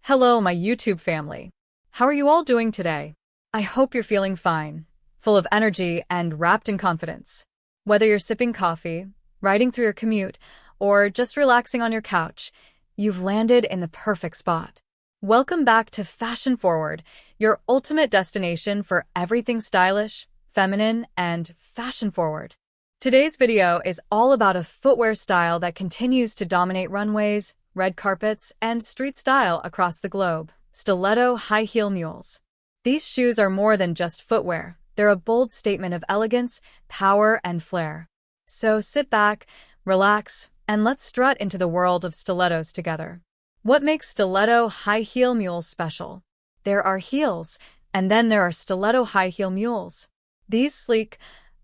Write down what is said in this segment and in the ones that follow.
Hello, my YouTube family. How are you all doing today? I hope you're feeling fine, full of energy, and wrapped in confidence. Whether you're sipping coffee, riding through your commute, or just relaxing on your couch, you've landed in the perfect spot. Welcome back to Fashion Forward, your ultimate destination for everything stylish, feminine, and fashion forward. Today's video is all about a footwear style that continues to dominate runways, red carpets, and street style across the globe: stiletto high heel mules. These shoes are more than just footwear. They're a bold statement of elegance, power, and flair. So sit back, relax, and let's strut into the world of stilettos together. What makes stiletto high heel mules special? There are heels, and then there are stiletto high heel mules. These sleek,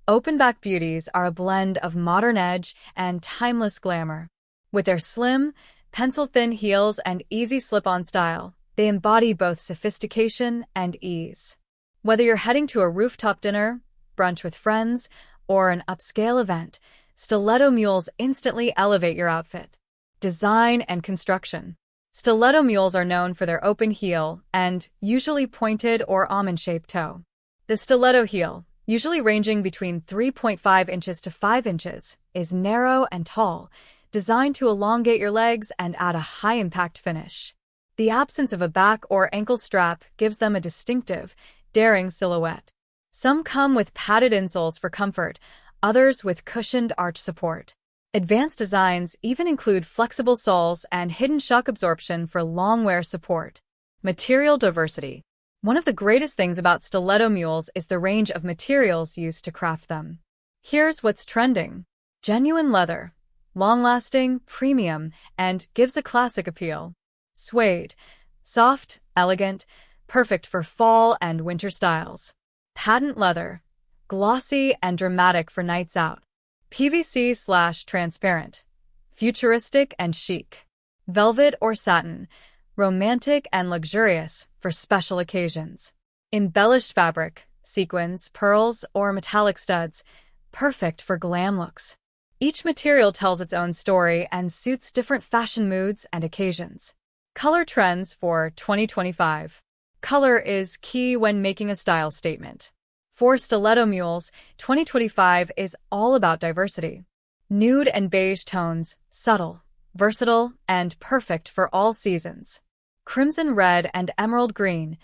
open-back beauties are a blend of modern edge and timeless glamour. With their slim, pencil-thin heels and easy slip-on style, they embody both sophistication and ease. Whether you're heading to a rooftop dinner, brunch with friends, or an upscale event, stiletto mules instantly elevate your outfit. Design and construction. Stiletto mules are known for their open heel and usually pointed or almond-shaped toe. The stiletto heel, usually ranging between 3.5 inches to 5 inches, is narrow and tall, designed to elongate your legs and add a high-impact finish. The absence of a back or ankle strap gives them a distinctive, daring silhouette. Some come with padded insoles for comfort, others with cushioned arch support. Advanced designs even include flexible soles and hidden shock absorption for long wear support. Material diversity. One of the greatest things about stiletto mules is the range of materials used to craft them. Here's what's trending: genuine leather, long-lasting, premium, and gives a classic appeal. Suede, soft, elegant, perfect for fall and winter styles. Patent leather, glossy and dramatic for nights out. PVC/transparent, futuristic and chic. Velvet or satin, romantic and luxurious for special occasions. Embellished fabric, sequins, pearls, or metallic studs, perfect for glam looks. Each material tells its own story and suits different fashion moods and occasions. Color trends for 2025. Color is key when making a style statement. For stiletto mules, 2025 is all about diversity. Nude and beige tones, subtle, versatile, and perfect for all seasons. Crimson red and emerald green,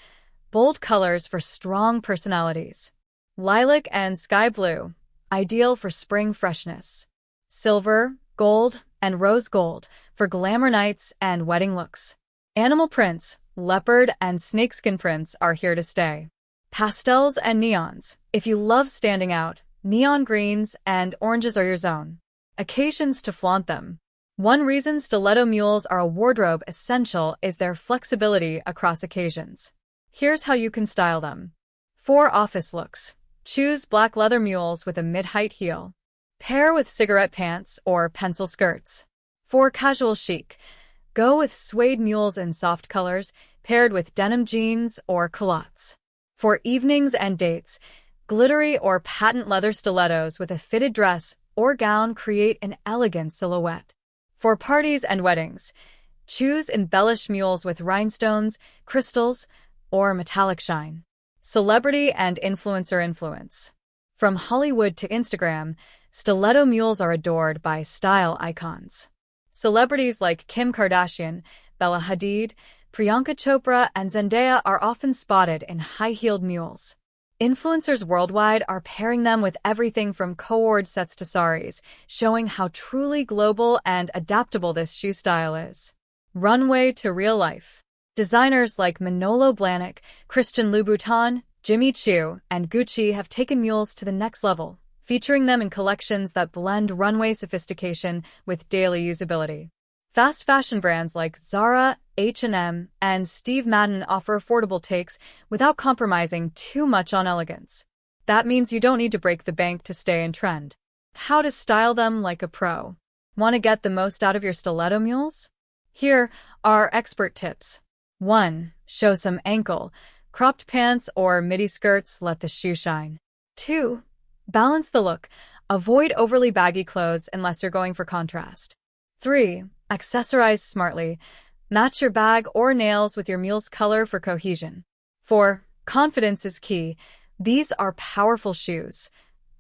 bold colors for strong personalities. Lilac and sky blue, ideal for spring freshness. Silver, gold, and rose gold for glamour nights and wedding looks. Animal prints, leopard and snakeskin prints are here to stay. Pastels and neons. If you love standing out, neon greens and oranges are your zone. Occasions to flaunt them. One reason stiletto mules are a wardrobe essential is their flexibility across occasions. Here's how you can style them. For office looks, choose black leather mules with a mid-height heel. Pair with cigarette pants or pencil skirts. For casual chic, go with suede mules in soft colors, paired with denim jeans or culottes. For evenings and dates, glittery or patent leather stilettos with a fitted dress or gown create an elegant silhouette. For parties and weddings, choose embellished mules with rhinestones, crystals, or metallic shine. Celebrity and influencer influence. From Hollywood to Instagram, stiletto mules are adored by style icons. Celebrities like Kim Kardashian, Bella Hadid, Priyanka Chopra, and Zendaya are often spotted in high-heeled mules. Influencers worldwide are pairing them with everything from cord sets to saris, showing how truly global and adaptable this shoe style is. Runway to real life. Designers like Manolo Blahnik, Christian Louboutin, Jimmy Choo, and Gucci have taken mules to the next level, featuring them in collections that blend runway sophistication with daily usability. Fast fashion brands like Zara, H&M, and Steve Madden offer affordable takes without compromising too much on elegance. That means you don't need to break the bank to stay in trend. How to style them like a pro. Want to get the most out of your stiletto mules? Here are expert tips. 1. Show some ankle. Cropped pants or midi skirts let the shoe shine. 2. Balance the look. Avoid overly baggy clothes unless you're going for contrast. 3. Accessorize smartly. Match your bag or nails with your mule's color for cohesion. 4. Confidence is key. These are powerful shoes.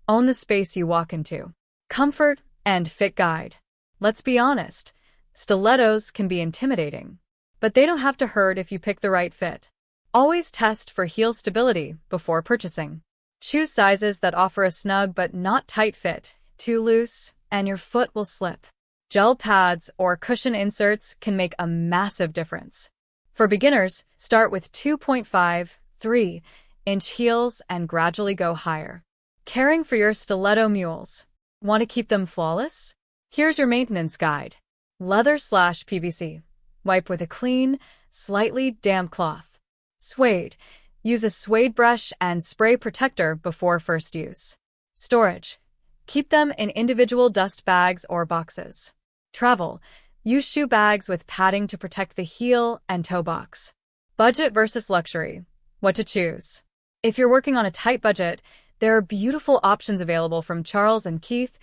Own the space you walk into. Comfort and fit guide. Let's be honest, stilettos can be intimidating, but they don't have to hurt if you pick the right fit. Always test for heel stability before purchasing. Choose sizes that offer a snug but not tight fit. Too loose, and your foot will slip. Gel pads or cushion inserts can make a massive difference. For beginners, start with 2.5-3-inch heels and gradually go higher. Caring for your stiletto mules. Want to keep them flawless? Here's your maintenance guide. Leather/PVC. Wipe with a clean, slightly damp cloth. Suede. Use a suede brush and spray protector before first use. Storage. Keep them in individual dust bags or boxes. Travel. Use shoe bags with padding to protect the heel and toe box. Budget versus luxury. What to choose? If you're working on a tight budget, there are beautiful options available from Charles & Keith,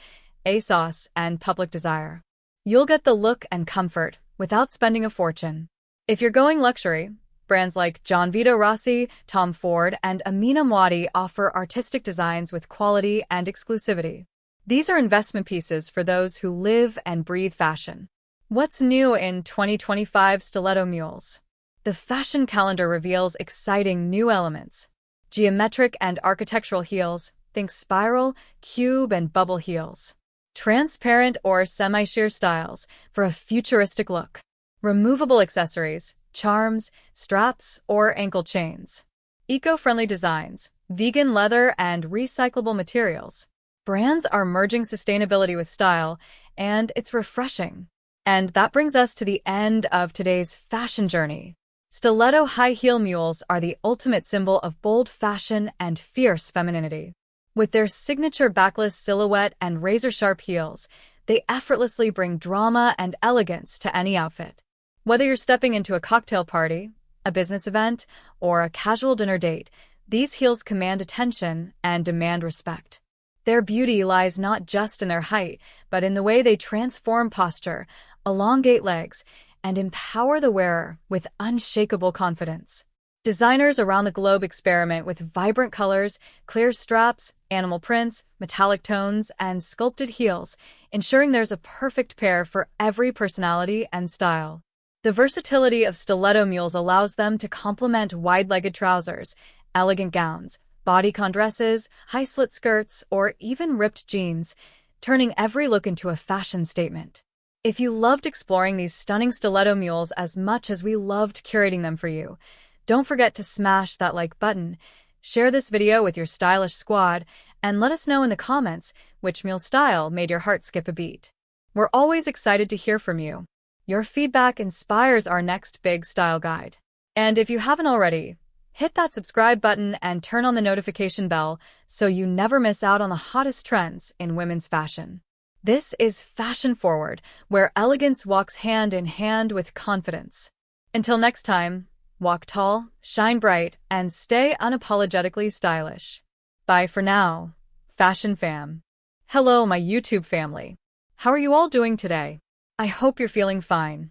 ASOS, and Public Desire. You'll get the look and comfort without spending a fortune. If you're going luxury, brands like John Vito Rossi, Tom Ford, and Amina Mwadi offer artistic designs with quality and exclusivity. These are investment pieces for those who live and breathe fashion. What's new in 2025 Stiletto Mules? The fashion calendar reveals exciting new elements. Geometric and architectural heels, think spiral, cube, and bubble heels. Transparent or semi-sheer styles for a futuristic look. Removable accessories, charms, straps, or ankle chains. Eco-friendly designs, vegan leather and recyclable materials. Brands are merging sustainability with style, and it's refreshing. And that brings us to the end of today's fashion journey. Stiletto high heel mules are the ultimate symbol of bold fashion and fierce femininity. With their signature backless silhouette and razor-sharp heels, they effortlessly bring drama and elegance to any outfit. Whether you're stepping into a cocktail party, a business event, or a casual dinner date, these heels command attention and demand respect. Their beauty lies not just in their height, but in the way they transform posture, elongate legs, and empower the wearer with unshakable confidence. Designers around the globe experiment with vibrant colors, clear straps, animal prints, metallic tones, and sculpted heels, ensuring there's a perfect pair for every personality and style. The versatility of stiletto mules allows them to complement wide-legged trousers, elegant gowns, bodycon dresses, high-slit skirts, or even ripped jeans, turning every look into a fashion statement. If you loved exploring these stunning stiletto mules as much as we loved curating them for you, don't forget to smash that like button, share this video with your stylish squad, and let us know in the comments which mule style made your heart skip a beat. We're always excited to hear from you. Your feedback inspires our next big style guide. And if you haven't already, hit that subscribe button and turn on the notification bell so you never miss out on the hottest trends in women's fashion. This is Fashion Forward, where elegance walks hand in hand with confidence. Until next time, walk tall, shine bright, and stay unapologetically stylish. Bye for now, Fashion Fam. Hello, my YouTube family. How are you all doing today? I hope you're feeling fine.